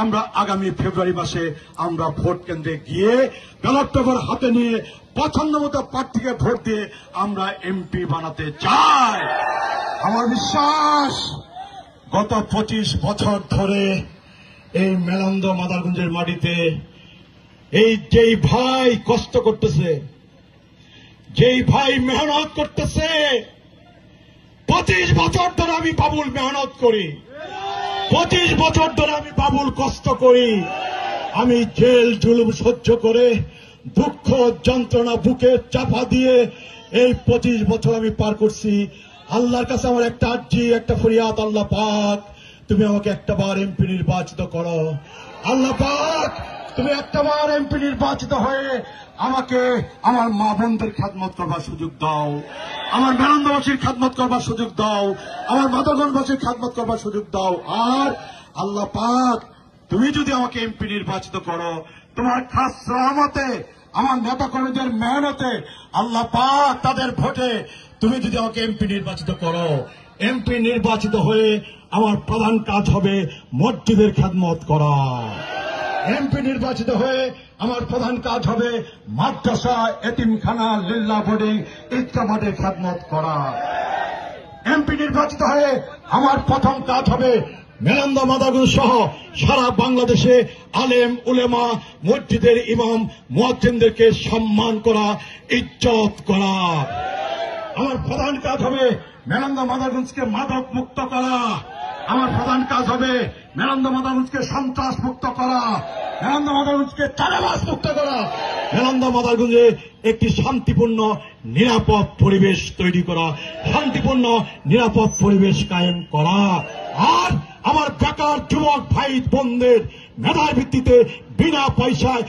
আমরা আগামী ফেব্রুয়ারি মাসে আমরা ভোট কেন্দ্রে গিয়ে ব্যালট পেপার হাতে নিয়ে পছন্দ মতো প্রার্থীকে ভোট দিয়ে আমরা এমপি বানাতে চাই। আমার বিশ্বাস গত 25 বছর ধরে এই মেলন্দ মাদারগঞ্জের মাটিতে এই যেই ভাই কষ্ট করতেছে, যেই ভাই মেহনত করতেছে, 25 বছর ধরে আমি বাবুল মেহনত করি, 25 বছর ধরে আমি বাবুল কষ্ট করি, আমি জেল জুলুম সহ্য করে দুঃখ যন্ত্রণা বুকে চাপা দিয়ে এই 25 বছর আমি পার করছি। আল্লাহর কাছে আমার একটা আর্জি, একটা ফরিয়াদ, আল্লাহ পাক তুমি আমাকে একটাবার এমপি নির্বাচিত করো। আল্লাহ পাক তুমি একটাবার এমপি নির্বাচিত হয়ে আমাকে আমার মা বোনদের খেদমত করবার সুযোগ দাও, আমার মেলন্দবাসীর খেদমত করবার সুযোগ দাও, আমার মাদারগঞ্জবাসীর খেদমত করবার সুযোগ দাও। আর আল্লাহ পাক তুমি যদি আমাকে এমপি নির্বাচিত করো, তোমার খাস রহমতে, আমার নেতা কর্মীদের মেহনতে, আল্লাহ পাক তাদের ভোটে তুমি যদি আমাকে এমপি নির্বাচিত করো, এমপি নির্বাচিত হয়ে আমার প্রধান কাজ হবে মসজিদের খেদমত করা। এমপি নির্বাচিত হয়ে আমার প্রধান কাজ হবে মাদ্রাসা, এতিমখানা, লিল্লা বোর্ডিং, ঈদগাহ মাঠের খেদমত করা। এমপি নির্বাচিত হয়ে আমার প্রথম কাজ হবে মেলন্দা মাদারগঞ্জ সহ সারা বাংলাদেশে আলেম উলেমা, মসজিদের ইমাম মুয়াজ্জিনদেরকে সম্মান করা, ইজ্জত করা। আমার প্রধান কাজ হবে মেলন্দা মাদারগঞ্জকে মাদক মুক্ত করা। আমার প্রধান কাজ হবে মেলন্দা মাদারগঞ্জকে সন্ত্রাস মুক্ত করা, মেলন্দা মাদারগঞ্জকে চাঁদাবাজ মুক্ত করা, মেলন্দা মাদারগঞ্জে একটি শান্তিপূর্ণ নিরাপদ পরিবেশ তৈরি করা, শান্তিপূর্ণ নিরাপদ পরিবেশ কায়েম করা। আর আমার বেকার যুবক ভাই বোনদের মেধার ভিত্তিতে বিনা পয়সায়